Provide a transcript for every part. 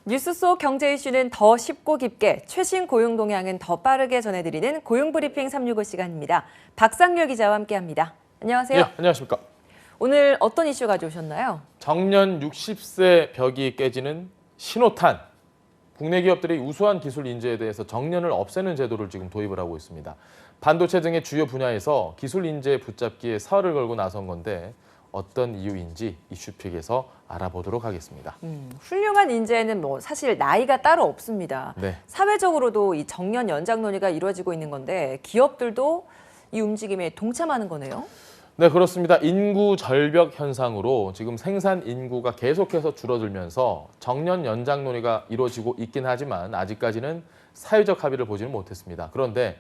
뉴스 속 경제 이슈는 더 쉽고 깊게, 최신 고용 동향은 더 빠르게 전해드리는 고용브리핑 365 시간입니다. 박상률 기자와 함께합니다. 안녕하세요. 네, 안녕하십니까. 오늘 어떤 이슈 가져오셨나요? 정년 60세 벽이 깨지는 신호탄. 국내 기업들이 우수한 기술 인재에 대해서 정년을 없애는 제도를 지금 도입을 하고 있습니다. 반도체 등의 주요 분야에서 기술 인재 붙잡기에 사활을 걸고 나선 건데 어떤 이유인지 이슈픽에서 알아보도록 하겠습니다. 훌륭한 인재에는 사실 나이가 따로 없습니다. 네. 사회적으로도 이 정년 연장 논의가 이루어지고 있는 건데 기업들도 이 움직임에 동참하는 거네요. 네, 그렇습니다. 인구 절벽 현상으로 지금 생산 인구가 계속해서 줄어들면서 정년 연장 논의가 이루어지고 있긴 하지만 아직까지는 사회적 합의를 보지는 못했습니다. 그런데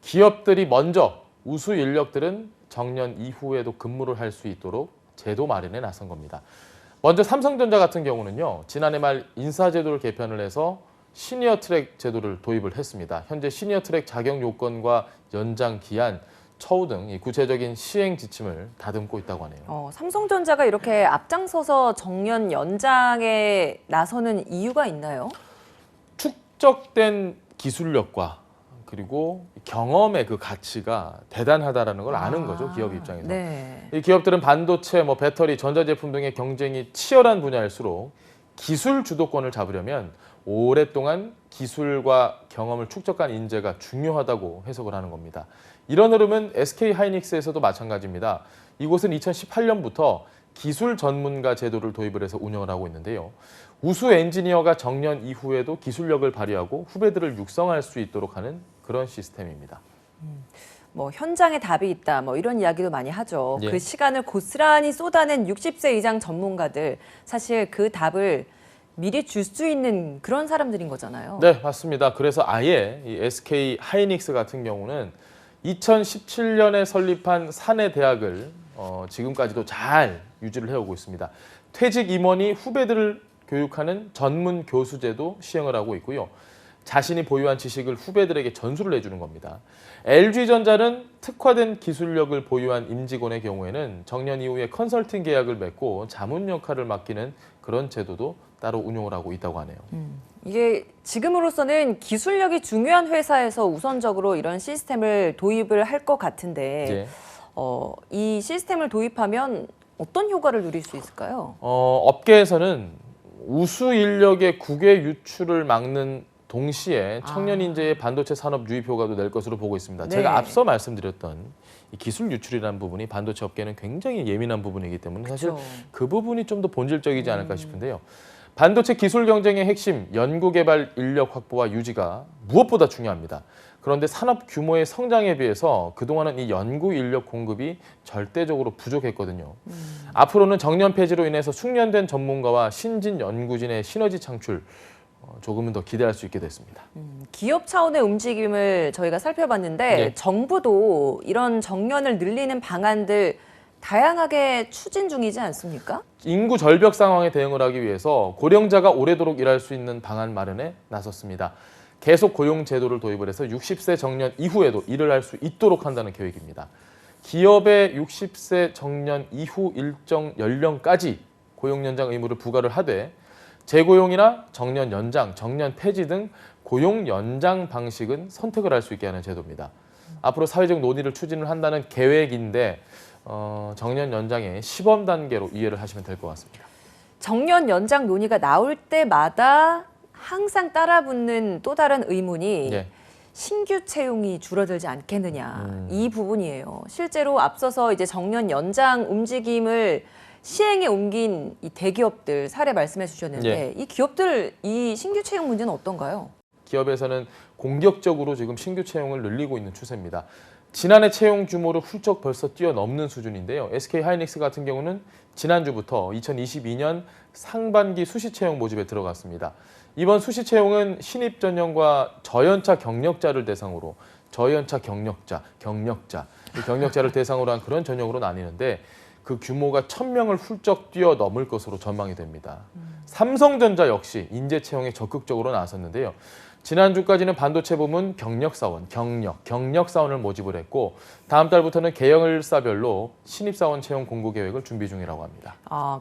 기업들이 먼저 우수 인력들은 정년 이후에도 근무를 할 수 있도록 제도 마련에 나선 겁니다. 먼저 삼성전자 같은 경우는요, 지난해 말 인사제도를 개편을 해서 시니어 트랙 제도를 도입을 했습니다. 현재 시니어 트랙 자격 요건과 연장 기한, 처우 등 이 구체적인 시행 지침을 다듬고 있다고 하네요. 삼성전자가 이렇게 앞장서서 정년 연장에 나서는 이유가 있나요? 축적된 기술력과 그리고 경험의 그 가치가 대단하다라는 걸 아는 거죠, 기업 입장에서. 네. 이 기업들은 반도체, 배터리, 전자제품 등의 경쟁이 치열한 분야일수록 기술 주도권을 잡으려면 오랫동안 기술과 경험을 축적한 인재가 중요하다고 해석을 하는 겁니다. 이런 흐름은 SK하이닉스에서도 마찬가지입니다. 이곳은 2018년부터 기술 전문가 제도를 도입을 해서 운영을 하고 있는데요. 우수 엔지니어가 정년 이후에도 기술력을 발휘하고 후배들을 육성할 수 있도록 하는 그런 시스템입니다. 현장에 답이 있다, 이런 이야기도 많이 하죠. 예. 그 시간을 고스란히 쏟아낸 60세 이상 전문가들, 사실 그 답을 미리 줄 수 있는 그런 사람들인 거잖아요. 네, 맞습니다. 그래서 아예 이 SK 하이닉스 같은 경우는 2017년에 설립한 사내 대학을 지금까지도 잘 유지를 해오고 있습니다. 퇴직 임원이 후배들을 교육하는 전문 교수제도 시행을 하고 있고요. 자신이 보유한 지식을 후배들에게 전수를 해주는 겁니다. LG전자는 특화된 기술력을 보유한 임직원의 경우에는 정년 이후에 컨설팅 계약을 맺고 자문 역할을 맡기는 그런 제도도 따로 운용을 하고 있다고 하네요. 이게 지금으로서는 기술력이 중요한 회사에서 우선적으로 이런 시스템을 도입을 할 것 같은데 네. 이 시스템을 도입하면 어떤 효과를 누릴 수 있을까요? 업계에서는 우수 인력의 국외 유출을 막는 동시에 청년 인재의 반도체 산업 유입 효과도 낼 것으로 보고 있습니다. 네. 제가 앞서 말씀드렸던 이 기술 유출이라는 부분이 반도체 업계는 굉장히 예민한 부분이기 때문에 사실 그쵸. 그 부분이 좀 더 본질적이지 않을까 싶은데요. 반도체 기술 경쟁의 핵심, 연구개발 인력 확보와 유지가 무엇보다 중요합니다. 그런데 산업 규모의 성장에 비해서 그동안은 이 연구 인력 공급이 절대적으로 부족했거든요. 앞으로는 정년 폐지로 인해서 숙련된 전문가와 신진 연구진의 시너지 창출, 조금은 더 기대할 수 있게 됐습니다. 기업 차원의 움직임을 저희가 살펴봤는데 네. 정부도 이런 정년을 늘리는 방안들 다양하게 추진 중이지 않습니까? 인구 절벽 상황에 대응을 하기 위해서 고령자가 오래도록 일할 수 있는 방안 마련에 나섰습니다. 계속 고용 제도를 도입을 해서 60세 정년 이후에도 일을 할 수 있도록 한다는 계획입니다. 기업의 60세 정년 이후 일정 연령까지 고용 연장 의무를 부과를 하되 재고용이나 정년 연장, 정년 폐지 등 고용 연장 방식은 선택을 할 수 있게 하는 제도입니다. 앞으로 사회적 논의를 추진을 한다는 계획인데 정년 연장의 시범 단계로 이해를 하시면 될 것 같습니다. 정년 연장 논의가 나올 때마다 항상 따라붙는 또 다른 의문이 네. 신규 채용이 줄어들지 않겠느냐, 이 부분이에요. 실제로 앞서서 이제 정년 연장 움직임을 시행에 옮긴 이 대기업들 사례 말씀해 주셨는데 이 기업들 이 신규 채용 문제는 어떤가요? 기업에서는 공격적으로 지금 신규 채용을 늘리고 있는 추세입니다. 지난해 채용 규모를 훌쩍 벌써 뛰어넘는 수준인데요. SK하이닉스 같은 경우는 지난주부터 2022년 상반기 수시 채용 모집에 들어갔습니다. 이번 수시 채용은 신입 전형과 저연차 경력자를 대상으로 저연차 경력자, 이 경력자를 대상으로 한 그런 전형으로 나뉘는데 그 규모가 1,000명을 훌쩍 뛰어넘을 것으로 전망이 됩니다. 삼성전자 역시 인재 채용에 적극적으로 나섰는데요. 지난주까지는 반도체 부문 경력사원, 경력사원을 모집을 했고 다음 달부터는 계열사별로 신입사원 채용 공고 계획을 준비 중이라고 합니다.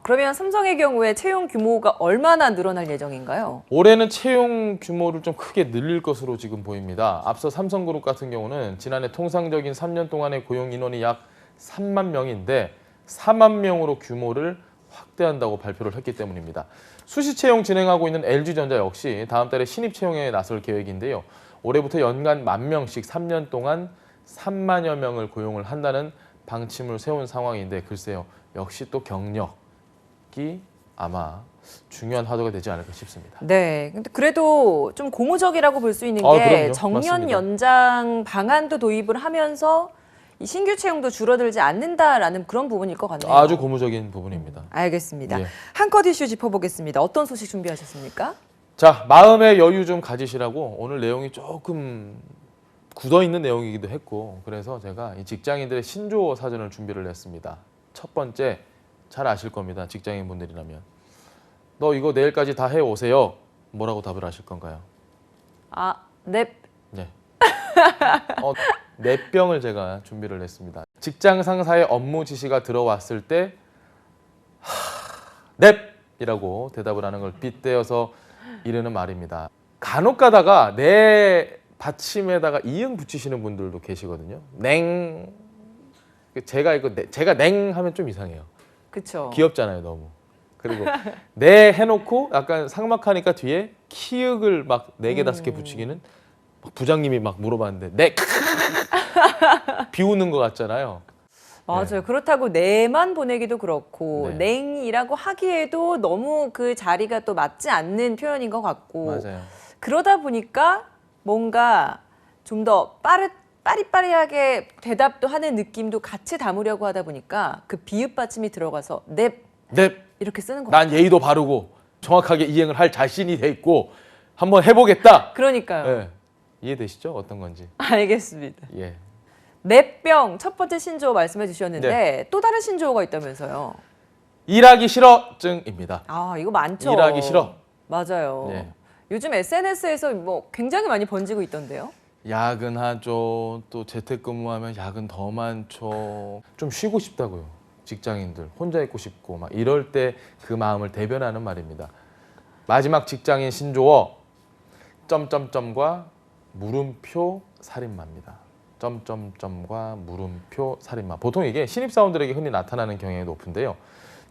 그러면 삼성의 경우에 채용 규모가 얼마나 늘어날 예정인가요? 올해는 채용 규모를 좀 크게 늘릴 것으로 지금 보입니다. 앞서 삼성그룹 같은 경우는 지난해 통상적인 3년 동안의 고용 인원이 약 3만 명인데 4만 명으로 규모를 확대한다고 발표를 했기 때문입니다. 수시 채용 진행하고 있는 LG전자 역시 다음 달에 신입 채용에 나설 계획인데요. 올해부터 연간 10,000명씩 3년 동안 3만여 명을 고용을 한다는 방침을 세운 상황인데 글쎄요. 역시 또 경력이 아마 중요한 화두가 되지 않을까 싶습니다. 네, 근데 그래도 좀 고무적이라고 볼 수 있는 게 그럼요. 정년 맞습니다. 연장 방안도 도입을 하면서 이 신규 채용도 줄어들지 않는다라는 그런 부분일 것 같네요. 아주 고무적인 부분입니다. 알겠습니다. 예. 한컷 이슈 짚어보겠습니다. 어떤 소식 준비하셨습니까? 자, 마음의 여유 좀 가지시라고 오늘 내용이 조금 굳어있는 내용이기도 했고 그래서 제가 이 직장인들의 신조어 사전을 준비를 했습니다. 첫 번째, 잘 아실 겁니다. 직장인분들이라면. 너 이거 내일까지 다 해오세요. 뭐라고 답을 하실 건가요? 네. 네. 넷병을 제가 준비를 했습니다. 직장 상사의 업무 지시가 들어왔을 때 넵이라고 대답을 하는 걸 빗대어서 이르는 말입니다. 간혹 가다가 내 받침에다가 이응 붙이시는 분들도 계시거든요. 냉. 제가 냉 하면 좀 이상해요. 그렇죠. 귀엽잖아요, 너무. 그리고 네 해놓고 약간 삭막하니까 뒤에 키읔을 막 4개, 5개 붙이기는 막 부장님이 막 물어봤는데 네 비우는 것 같잖아요. 맞아요. 네. 그렇다고 네만 보내기도 그렇고 네. 냉이라고 하기에도 너무 그 자리가 또 맞지 않는 표현인 것 같고 맞아요. 그러다 보니까 뭔가 좀 더 빠리빠리하게 대답도 하는 느낌도 같이 담으려고 하다 보니까 그 비읍 받침이 들어가서 넵 네, 이렇게 쓰는 것 같아요. 난 예의도 바르고 정확하게 이행을 할 자신이 돼 있고 한번 해보겠다. 그러니까요. 네. 이해되시죠? 어떤 건지. 알겠습니다. 예. 넷병 첫 번째 신조어 말씀해 주셨는데 네. 또 다른 신조어가 있다면서요. 일하기 싫어증입니다. 이거 많죠. 일하기 싫어. 맞아요. 네. 요즘 SNS에서 뭐 굉장히 많이 번지고 있던데요. 야근하죠. 또 재택근무하면 야근 더 많죠. 좀 쉬고 싶다고요. 직장인들 혼자 있고 싶고 막 이럴 때 그 마음을 대변하는 말입니다. 마지막 직장인 신조어 점점점과 물음표 살인마입니다. 점점점과 물음표 살인마. 보통 이게 신입사원들에게 흔히 나타나는 경향이 높은데요.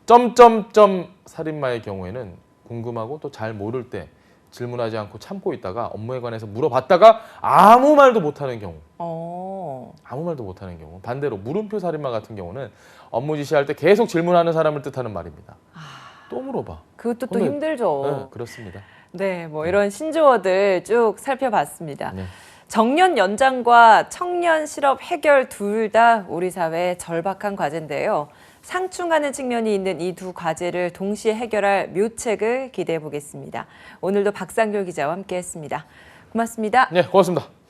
점점점 살인마의 경우에는 궁금하고 또 잘 모를 때 질문하지 않고 참고 있다가 업무에 관해서 물어봤다가 아무 말도 못하는 경우. 아무 말도 못하는 경우. 반대로 물음표 살인마 같은 경우는 업무 지시할 때 계속 질문하는 사람을 뜻하는 말입니다. 또 물어봐. 그것도 또 근데- 힘들죠. 네, 그렇습니다. 네, 뭐 이런 신조어들 쭉 살펴봤습니다. 네. 정년 연장과 청년 실업 해결 둘 다 우리 사회의 절박한 과제인데요. 상충하는 측면이 있는 이 두 과제를 동시에 해결할 묘책을 기대해 보겠습니다. 오늘도 박상규 기자와 함께했습니다. 고맙습니다. 네, 고맙습니다.